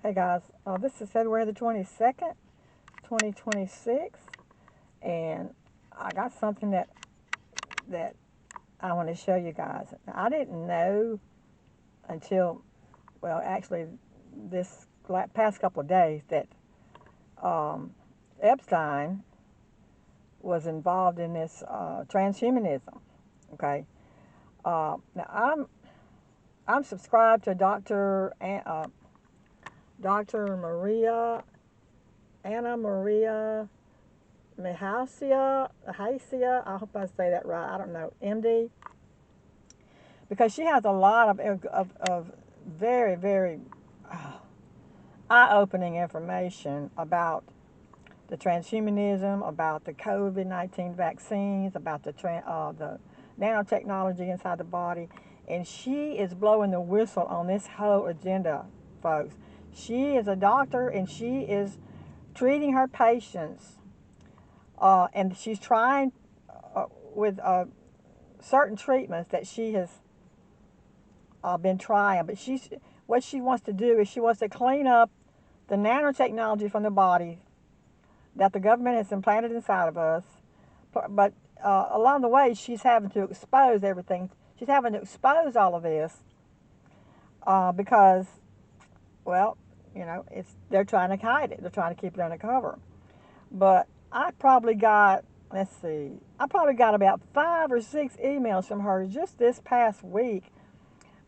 Hey guys, this is February the 22nd, 2026, and I got something that I want to show you guys. Now, I didn't know until, well, actually, this past couple of days that Epstein was involved in this transhumanism. Okay, now I'm subscribed to Dr. Anna Maria Hacia, I hope I say that right, I don't know, MD, because she has a lot of very, very eye-opening information about the transhumanism, about the COVID-19 vaccines, about the nanotechnology inside the body, and she is blowing the whistle on this whole agenda, folks. She is a doctor, and she is treating her patients, and she's trying with certain treatments that she has been trying. But what she wants to do is she wants to clean up the nanotechnology from the body that the government has implanted inside of us. But along the way, she's having to expose everything. She's having to expose all of this because, well, they're trying to hide it. They're trying to keep it undercover. But I probably got, let's see, I probably got about 5 or 6 emails from her just this past week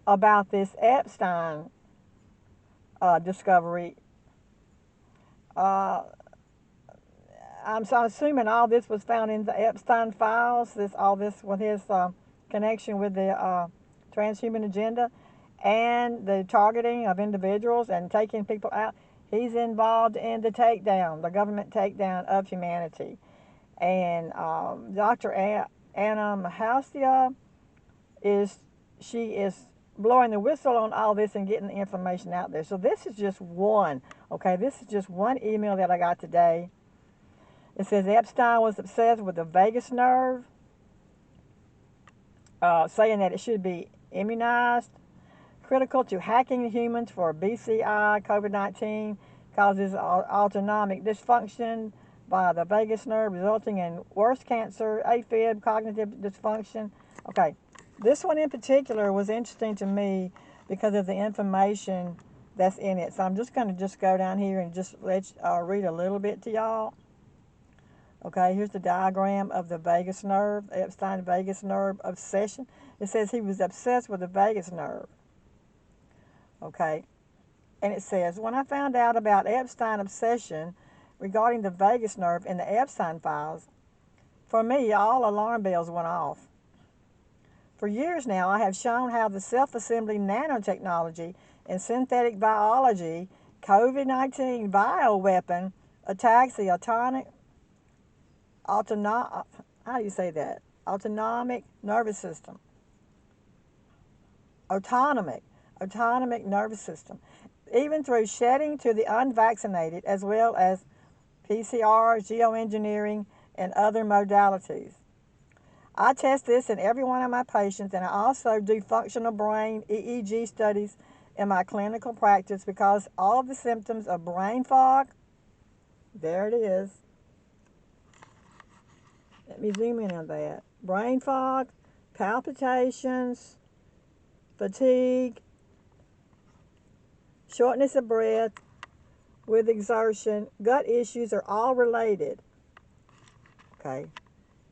about this Epstein discovery. I'm assuming all this was found in the Epstein files. All this with his connection with the transhuman agenda and the targeting of individuals and taking people out. He's involved in the government takedown of humanity. And Dr. Anna Mahasia is blowing the whistle on all this and getting the information out there. So this is just one. Okay, this is just one email that I got today. It says Epstein was obsessed with the vagus nerve, saying that it should be immunized. Critical to hacking humans for BCI, COVID-19 causes autonomic dysfunction by the vagus nerve, resulting in worse cancer, AFib, cognitive dysfunction. Okay, this one in particular was interesting to me because of the information that's in it. So I'm just going to go down here and just read a little bit to y'all. Okay, here's the diagram of the vagus nerve, Epstein vagus nerve obsession. It says he was obsessed with the vagus nerve. Okay, and it says, when I found out about Epstein obsession regarding the vagus nerve in the Epstein files, for me, all alarm bells went off. For years now, I have shown how the self-assembling nanotechnology and synthetic biology COVID-19 bioweapon attacks the autonomic nervous system. Autonomic nervous system, even through shedding to the unvaccinated, as well as PCR, geoengineering, and other modalities. I test this in every one of my patients, and I also do functional brain EEG studies in my clinical practice because all of the symptoms of brain fog, there it is. Let me zoom in on that. Brain fog, palpitations, fatigue, shortness of breath with exertion, gut issues are all related. Okay.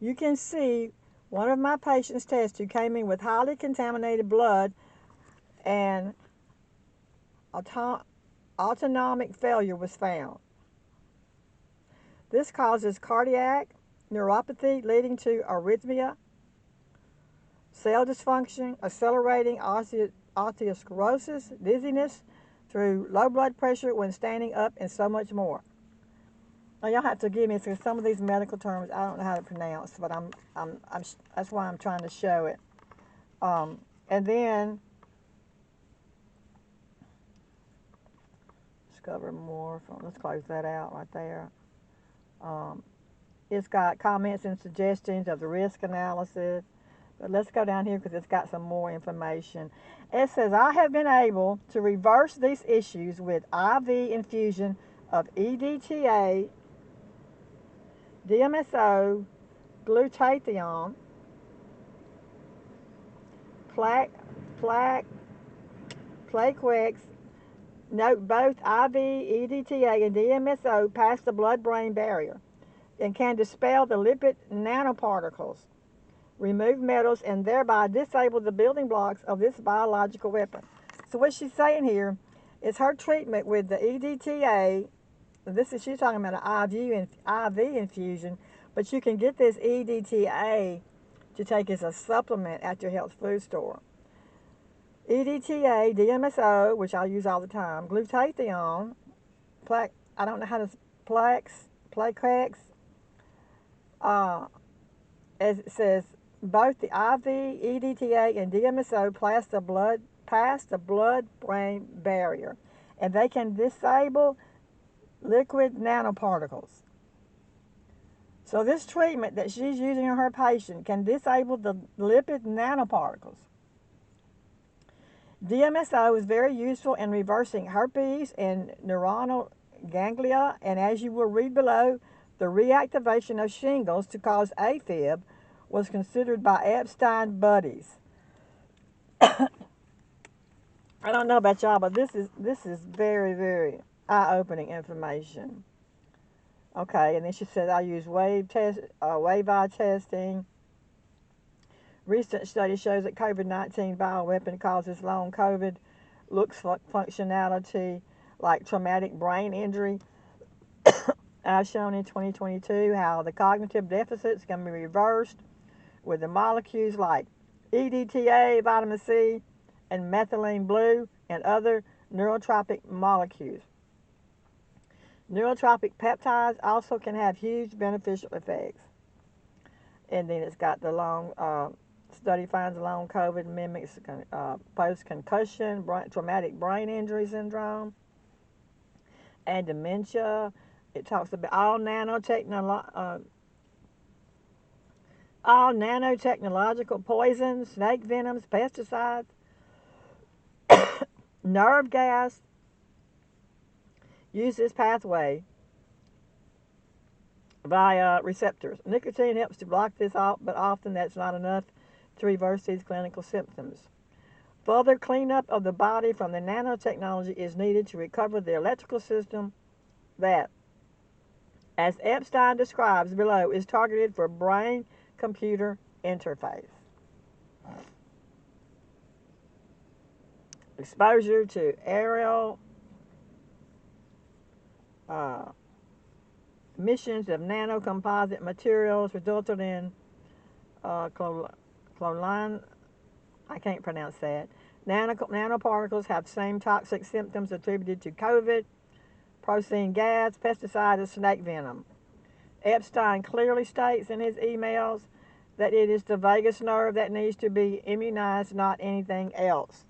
You can see one of my patients' tests who came in with highly contaminated blood and autonomic failure was found. This causes cardiac neuropathy leading to arrhythmia, cell dysfunction, accelerating osteosclerosis, dizziness through low blood pressure when standing up, and so much more. Now y'all have to forgive me because some of these medical terms I don't know how to pronounce, but that's why I'm trying to show it. And then discover more from. Let's close that out right there. It's got comments and suggestions of the risk analysis, But let's go down here because it's got some more information. It says, I have been able to reverse these issues with IV infusion of EDTA, DMSO, glutathione, Plaquex. Note both IV, EDTA, and DMSO pass the blood-brain barrier and can dispel the lipid nanoparticles, remove metals, and thereby disable the building blocks of this biological weapon. So what she's saying here is her treatment with the EDTA. She's talking about an IV infusion, but you can get this EDTA to take as a supplement at your health food store. EDTA, DMSO, which I use all the time, glutathione, I don't know how to, Plaquex, as it says, both the IV, EDTA, and DMSO pass the blood-brain barrier, and they can disable liquid nanoparticles. So this treatment that she's using on her patient can disable the lipid nanoparticles. DMSO is very useful in reversing herpes and neuronal ganglia, and as you will read below, the reactivation of shingles to cause AFib was considered by Epstein buddies. I don't know about y'all, but this is very, very eye-opening information. Okay, and then she said I use wave eye testing. Recent study shows that COVID-19 bioweapon causes long COVID, looks functionality like traumatic brain injury. I've shown in 2022 how the cognitive deficits can be reversed with the molecules like EDTA, vitamin C, and methylene blue, and other neurotropic molecules. Neurotropic peptides also can have huge beneficial effects. And then it's got the long study finds long COVID mimics post-concussion, traumatic brain injury syndrome, and dementia. It talks about all nanotechnological poisons, snake venoms, pesticides, nerve gas. Use this pathway via receptors. Nicotine helps to block this off, but often that's not enough to reverse these clinical symptoms. Further cleanup of the body from the nanotechnology is needed to recover the electrical system that, as Epstein describes below, is targeted for brain-computer interface. Exposure to aerial emissions of nanocomposite materials resulted in I can't pronounce that. Nanoparticles have same toxic symptoms attributed to COVID, protein gas, pesticide, and snake venom. Epstein clearly states in his emails that it is the vagus nerve that needs to be immunized, not anything else.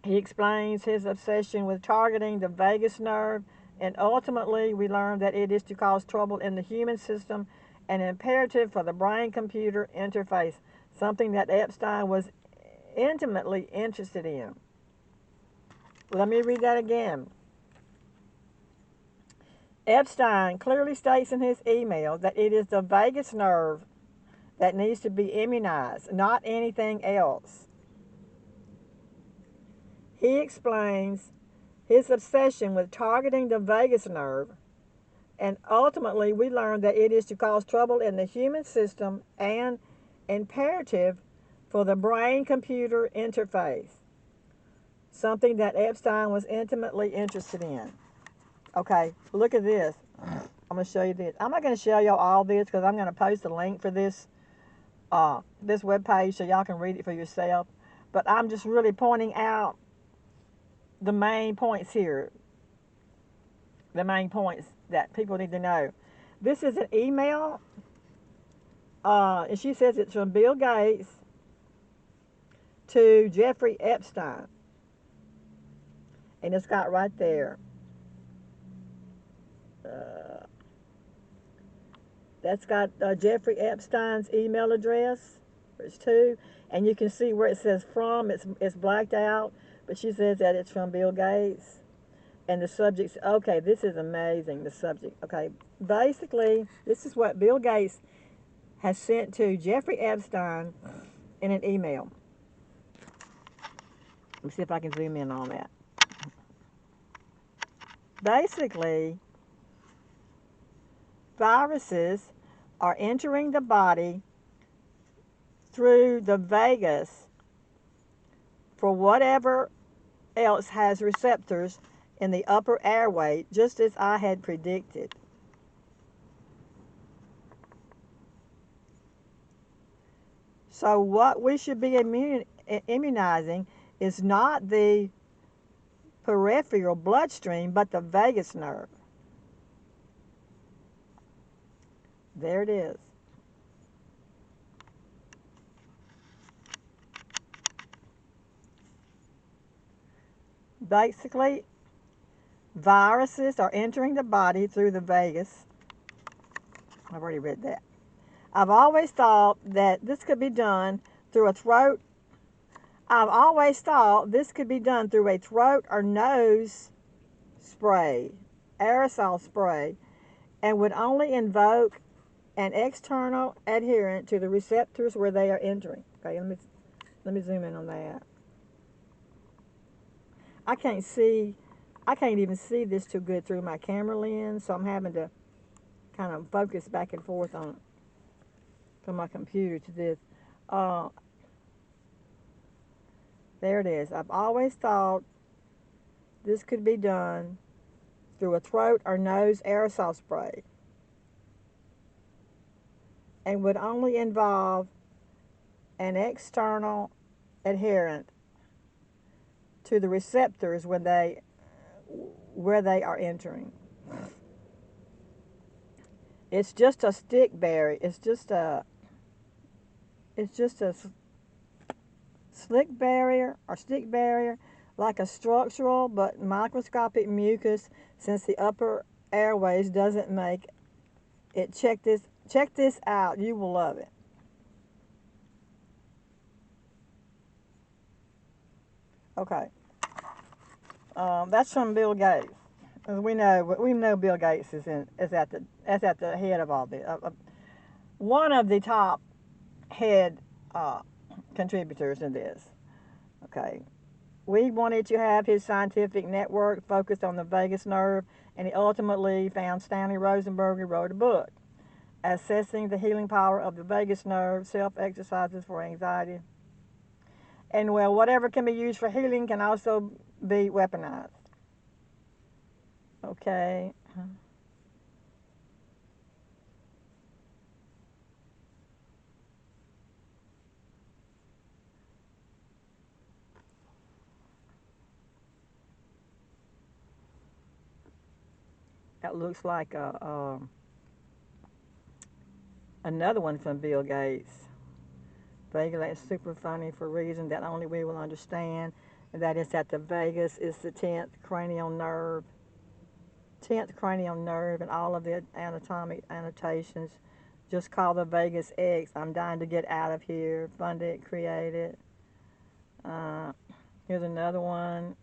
He explains his obsession with targeting the vagus nerve, and ultimately we learn that it is to cause trouble in the human system and imperative for the brain-computer interface, something that Epstein was intimately interested in. Let me read that again. Epstein clearly states in his email that it is the vagus nerve that needs to be immunized, not anything else. He explains his obsession with targeting the vagus nerve, and ultimately we learn that it is to cause trouble in the human system and imperative for the brain-computer interface, something that Epstein was intimately interested in. Okay, look at this. I'm going to show you this. I'm not going to show y'all all this because I'm going to post a link for this webpage so y'all can read it for yourself. But I'm just really pointing out the main points here. The main points that people need to know. This is an email. And she says it's from Bill Gates to Jeffrey Epstein. And it's got right there. That's got Jeffrey Epstein's email address. There's two, and you can see where it says from. It's blacked out, but she says that it's from Bill Gates. And the subject's okay. This is amazing. The subject. Okay, basically, this is what Bill Gates has sent to Jeffrey Epstein in an email. Let me see if I can zoom in on that. Basically, viruses are entering the body through the vagus for whatever else has receptors in the upper airway, just as I had predicted. So what we should be immunizing is not the peripheral bloodstream, but the vagus nerve. There it is. Basically, viruses are entering the body through the vagus. I've already read that. I've always thought that this could be done through a throat. I've always thought this could be done through a throat or nose spray, aerosol spray, and would only invoke an external adherent to the receptors where they are entering. Okay, let me zoom in on that. I can't even see this too good through my camera lens, so I'm having to kind of focus back and forth on from my computer to this. There it is. I've always thought this could be done through a throat or nose aerosol spray and would only involve an external adherent to the receptors where they are entering. It's just a stick barrier. It's just a slick barrier or stick barrier, like a structural but microscopic mucus, since the upper airways doesn't make it. Check this out. You will love it. Okay. That's from Bill Gates. We know Bill Gates is at the head of all this. One of the top head contributors in this. Okay. We wanted to have his scientific network focused on the vagus nerve, and he ultimately found Stanley Rosenberg, who wrote a book, Assessing the Healing Power of the Vagus Nerve, Self-Exercises for Anxiety. And well, whatever can be used for healing can also be weaponized. Okay. That looks like another one from Bill Gates. Vagus is super funny for a reason that only we will understand, and that is that the vagus is the 10th cranial nerve. 10th cranial nerve, and all of the anatomic annotations just call the vagus X. I'm dying to get out of here. Fund it, create it. Here's another one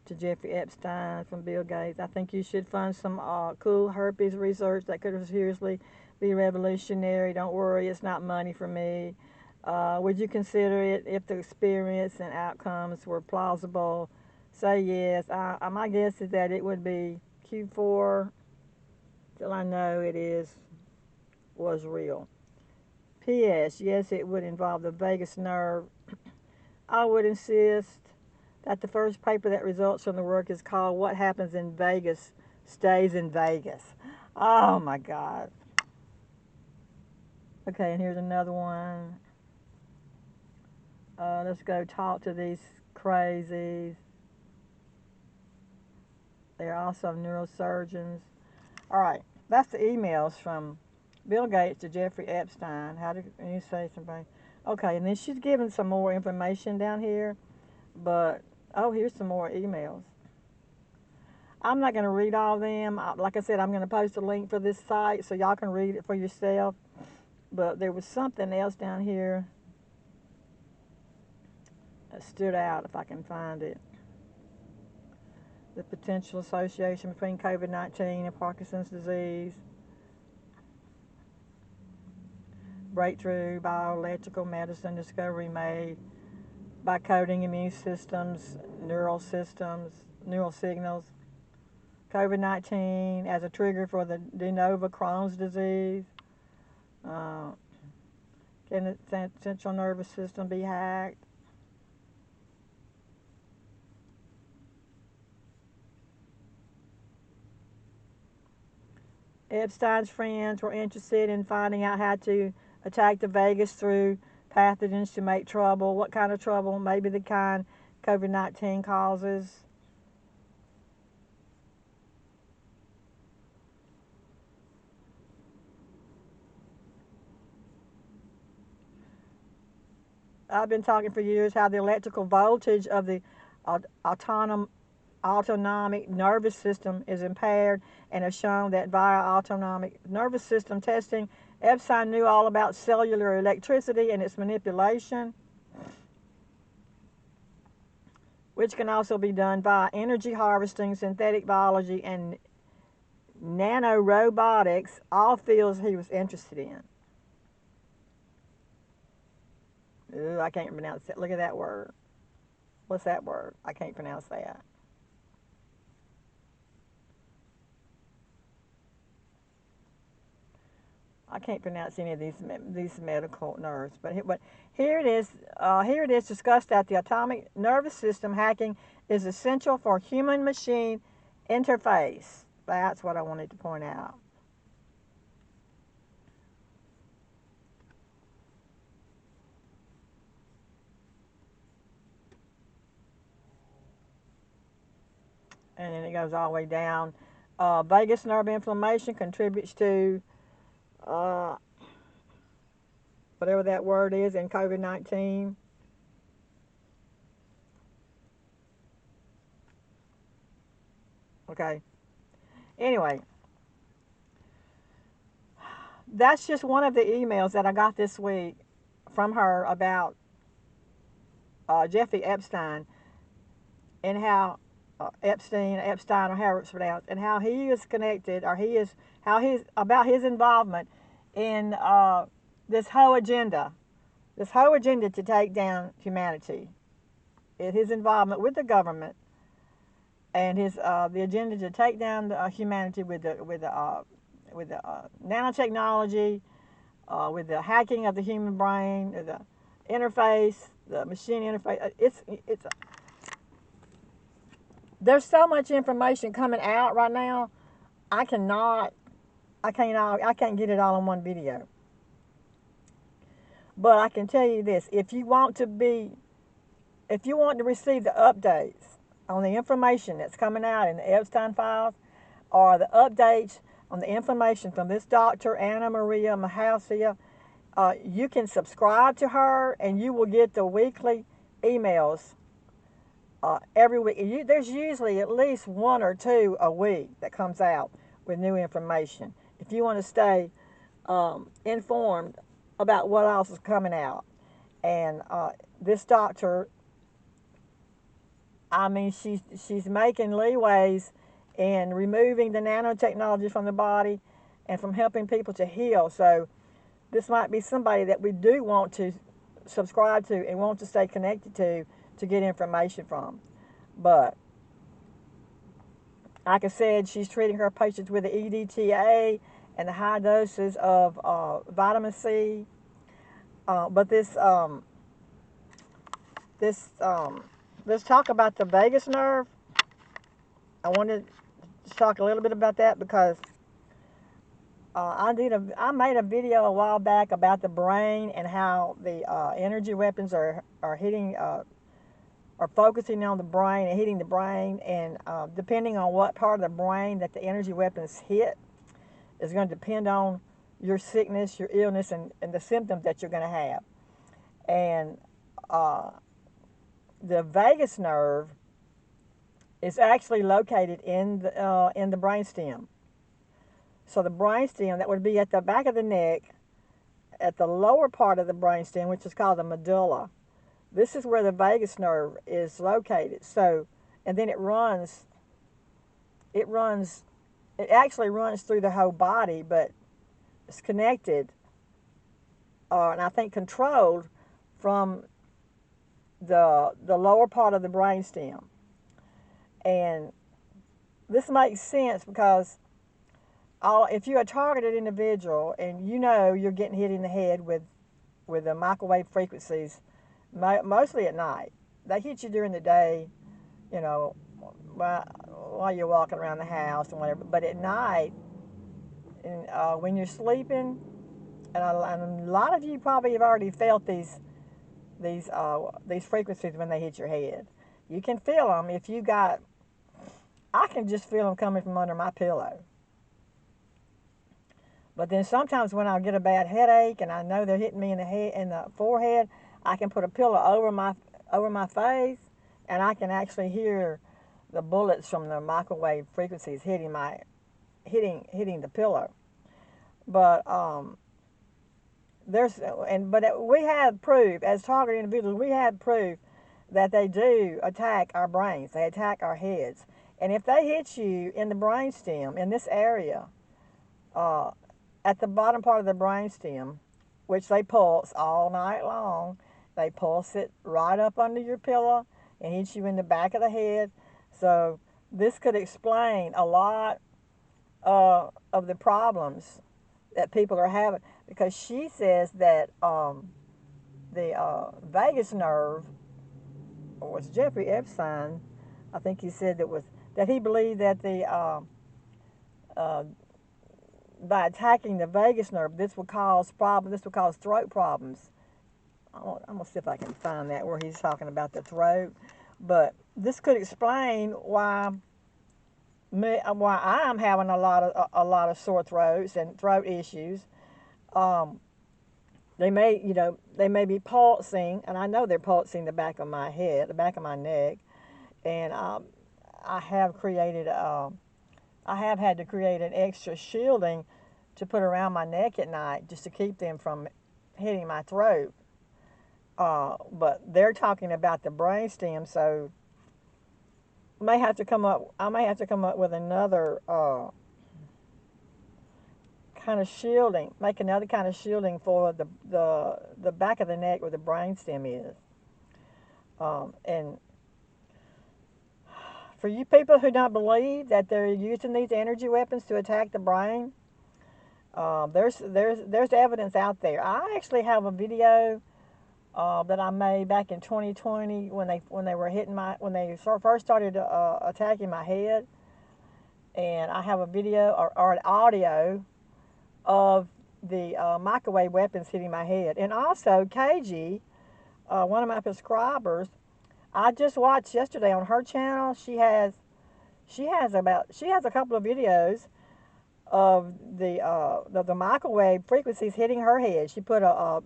to Jeffrey Epstein from Bill Gates. I think you should fund some cool herpes research that could seriously be revolutionary. Don't worry, it's not money for me. Would you consider it if the experience and outcomes were plausible? Say yes. My guess is that it would be Q4 till I know was real. P.S. Yes, it would involve the vagus nerve. I would insist that the first paper that results from the work is called What Happens in Vegas Stays in Vegas. Oh my God. Okay, and here's another one. Let's go talk to these crazies. They're also neurosurgeons. All right, that's the emails from Bill Gates to Jeffrey Epstein. How did you say something? Okay, and then she's giving some more information down here. But, oh, here's some more emails. I'm not going to read all of them. Like I said, I'm going to post a link for this site so y'all can read it for yourself. But there was something else down here that stood out, if I can find it. The potential association between COVID-19 and Parkinson's disease. Breakthrough bioelectrical medicine discovery made by coding immune systems, neural signals. COVID-19 as a trigger for the de novo Crohn's disease. Can the central nervous system be hacked? Epstein's friends were interested in finding out how to attack the vagus through pathogens to make trouble. What kind of trouble? Maybe the kind COVID-19 causes. I've been talking for years how the electrical voltage of the autonomic nervous system is impaired, and have shown that via autonomic nervous system testing, Epstein knew all about cellular electricity and its manipulation, which can also be done via energy harvesting, synthetic biology, and nanorobotics, all fields he was interested in. Ooh, I can't pronounce it. Look at that word. What's that word? I can't pronounce that. I can't pronounce any of these medical nerves, but here it is. Here it is discussed that the autonomic nervous system hacking is essential for human-machine interface. That's what I wanted to point out. And then it goes all the way down. Vagus nerve inflammation contributes to whatever that word is in COVID-19. Okay. Anyway, that's just one of the emails that I got this week from her about Jeffrey Epstein, and how Epstein, or however it's pronounced, and how he is connected, or how he's about his involvement in this whole agenda to take down humanity, his involvement with the government, and his the agenda to take down humanity with the nanotechnology, with the hacking of the human brain, the interface, the machine interface. There's so much information coming out right now. I can't get it all in one video. But I can tell you this: if you want to receive the updates on the information that's coming out in the Epstein files, or the updates on the information from this Dr. Anna Maria Mahalcia, you can subscribe to her, and you will get the weekly emails every week. There's usually at least one or two a week that comes out with new information. If you want to stay informed about what else is coming out. And this doctor, I mean, she's making leeways in removing the nanotechnology from the body and from helping people to heal. So this might be somebody that we do want to subscribe to and want to stay connected to get information from. But like I said, she's treating her patients with the EDTA and the high doses of vitamin C. But let's talk about the vagus nerve. I wanted to talk a little bit about that because I made a video a while back about the brain and how the energy weapons are hitting, are focusing on the brain and hitting the brain, and depending on what part of the brain that the energy weapons hit is going to depend on your sickness, your illness, and the symptoms that you're going to have. And the vagus nerve is actually located in the brainstem. So the brainstem, that would be at the back of the neck, at the lower part of the brainstem, which is called the medulla. This is where the vagus nerve is located. So, and then it runs, it actually runs through the whole body, but it's connected, and I think controlled from the lower part of the brainstem. And this makes sense because if you're a targeted individual and you know you're getting hit in the head with the microwave frequencies, mostly at night. They hit you during the day, you know, while you're walking around the house and whatever. But at night, and when you're sleeping, and a lot of you probably have already felt these frequencies when they hit your head. You can feel them if you got. I can just feel them coming from under my pillow. But then sometimes when I get a bad headache and I know they're hitting me in the head, in the forehead, I can put a pillow over my face, and I can actually hear the bullets from the microwave frequencies hitting the pillow. But we have proof as targeted individuals. We have proof that they do attack our brains. They attack our heads, and if they hit you in the brainstem in this area, at the bottom part of the brainstem, which they pulse all night long, they pulse it right up under your pillow and hit you in the back of the head. So this could explain a lot of the problems that people are having, because she says that the vagus nerve, or was Jeffrey Epstein, I think he said that he believed that by attacking the vagus nerve, this would cause throat problems. I'm gonna see if I can find that where he's talking about the throat, but this could explain why I'm having a lot of sore throats and throat issues. They may be pulsing, and I know they're pulsing the back of my head, the back of my neck, and I have had to create an extra shielding to put around my neck at night just to keep them from hitting my throat. But they're talking about the brainstem, so I may have to come up with another kind of shielding, make another kind of shielding for the back of the neck where the brainstem is. And for you people who don't believe that they're using these energy weapons to attack the brain, there's evidence out there. I actually have a video that I made back in 2020 when they first started attacking my head, and I have a video or an audio of the microwave weapons hitting my head. And also Cagey, one of my subscribers, I just watched yesterday on her channel. She has a couple of videos of the microwave frequencies hitting her head. She put a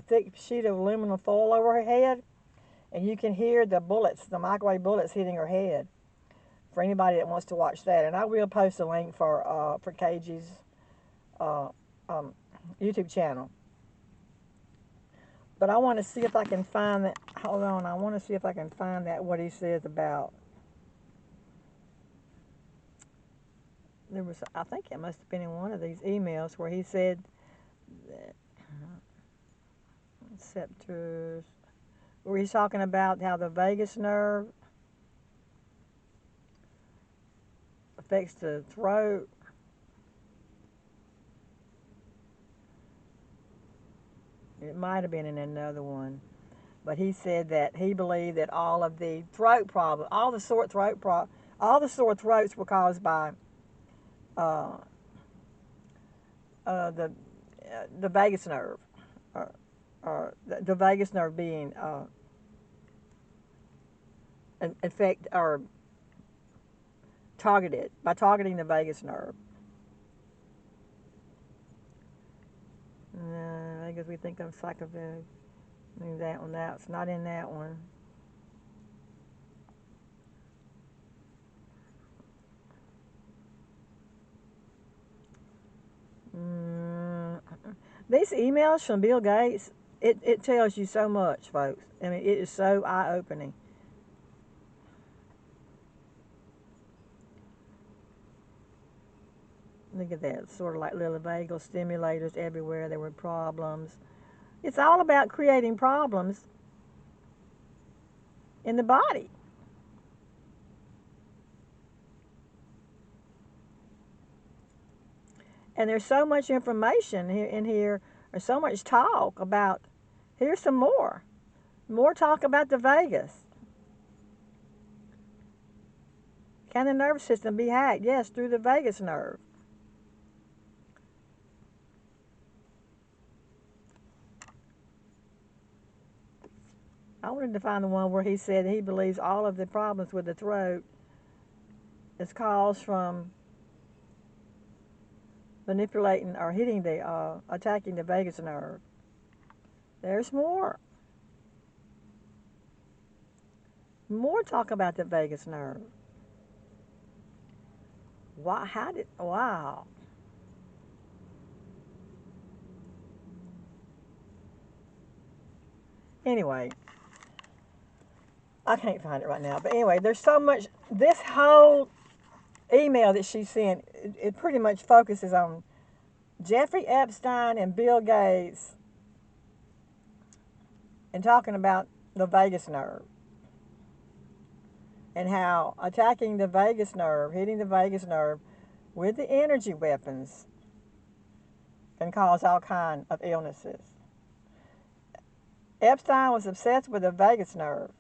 thick sheet of aluminum foil over her head, and you can hear the microwave bullets hitting her head. For anybody that wants to watch that, and I will post a link for Cagey's YouTube channel. But I want to see if I can find that. Hold on, I want to see if I can find that, what he says about. I think it must have been in one of these emails where he said that receptors, where he's talking about how the vagus nerve affects the throat. It might have been in another one, but he said that he believed that all of the throat problems, all the sore throats were caused by the vagus nerve, or the vagus nerve being targeting the vagus nerve. I guess we think of psychopathic. That one. That's not in that one. These emails from Bill Gates, it tells you so much, folks. I mean, it is so eye-opening. Look at that, sort of like little vagal stimulators everywhere. There were problems. It's all about creating problems in the body. And there's so much information in here, or so much talk about. Here's some more. More talk about the vagus. Can the nervous system be hacked? Yes, through the vagus nerve. I wanted to find the one where he said he believes all of the problems with the throat is caused from manipulating or hitting the, attacking the vagus nerve. There's more. More talk about the vagus nerve. Wow. Anyway, I can't find it right now. But anyway, there's so much. This whole email that she sent, it pretty much focuses on Jeffrey Epstein and Bill Gates and talking about the vagus nerve and how attacking the vagus nerve, hitting the vagus nerve with the energy weapons can cause all kinds of illnesses. Epstein was obsessed with the vagus nerve.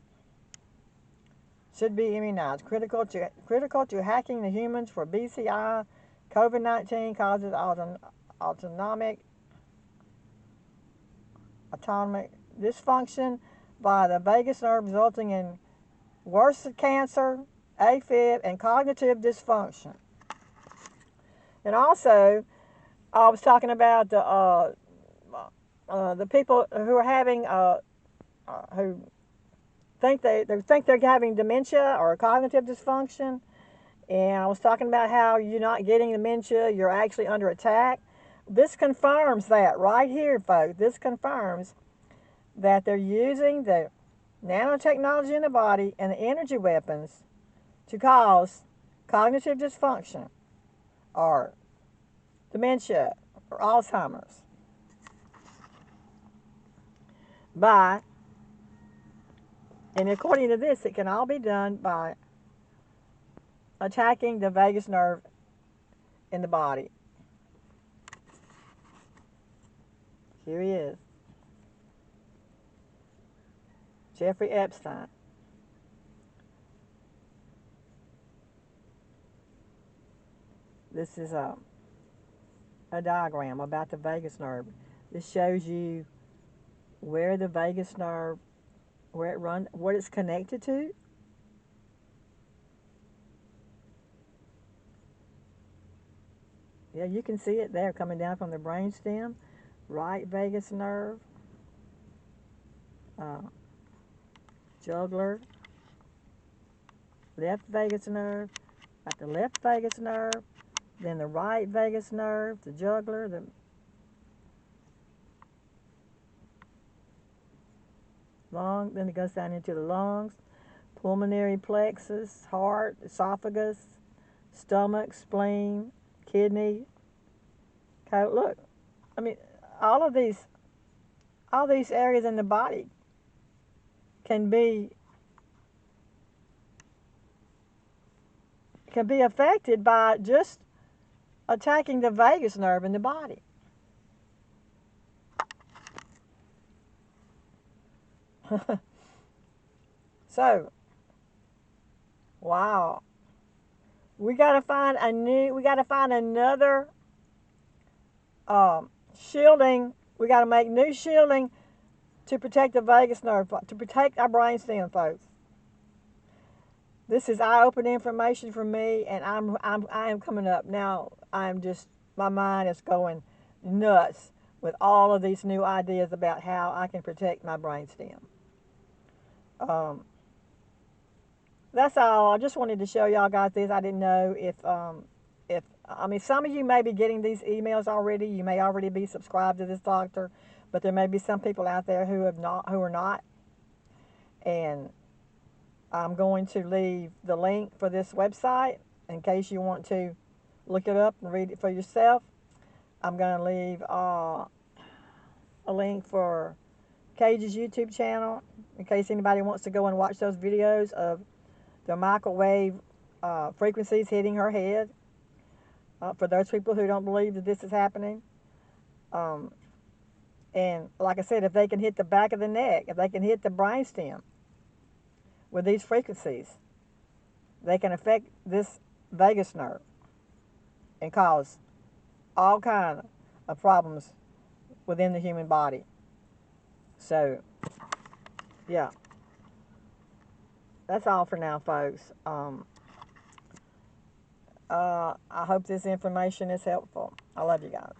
Should be immunized. Critical to hacking the humans for BCI. COVID-19 causes autonomic dysfunction by the vagus nerve, resulting in worse cancer, AFib, and cognitive dysfunction. And also, I was talking about the people who are having who think they're having dementia or cognitive dysfunction, and I was talking about how you're not getting dementia, you're actually under attack. This confirms that right here, folks. This confirms that they're using the nanotechnology in the body and the energy weapons to cause cognitive dysfunction or dementia or Alzheimer's and according to this, it can all be done by attacking the vagus nerve in the body. Here he is. Jeffrey Epstein. This is a diagram about the vagus nerve. This shows you where the vagus nerve, where it runs, what it's connected to. Yeah, you can see it there coming down from the brainstem. Right vagus nerve, jugular, left vagus nerve, got the left vagus nerve, then the right vagus nerve, the jugular, the lung, then it goes down into the lungs, pulmonary plexus, heart, esophagus, stomach, spleen, kidney. Okay, look, I mean, all these areas in the body can be affected by just attacking the vagus nerve in the body. So, wow. We got to find another shielding. We got to make new shielding to protect the vagus nerve, to protect our brainstem, folks. This is eye-opening information for me, and I am coming up now. My mind is going nuts with all of these new ideas about how I can protect my brainstem. That's all. I just wanted to show y'all guys this. I didn't know if I mean, some of you may be getting these emails already. You may already be subscribed to this doctor, but there may be some people out there who are not. And I'm going to leave the link for this website in case you want to look it up and read it for yourself. I'm going to leave a link for Cagey's YouTube channel in case anybody wants to go and watch those videos of the microwave frequencies hitting her head. For those people who don't believe that this is happening. And like I said, if they can hit the back of the neck, if they can hit the brainstem with these frequencies, they can affect this vagus nerve and cause all kinds of problems within the human body. So, yeah. That's all for now, folks. I hope this information is helpful. I love you guys.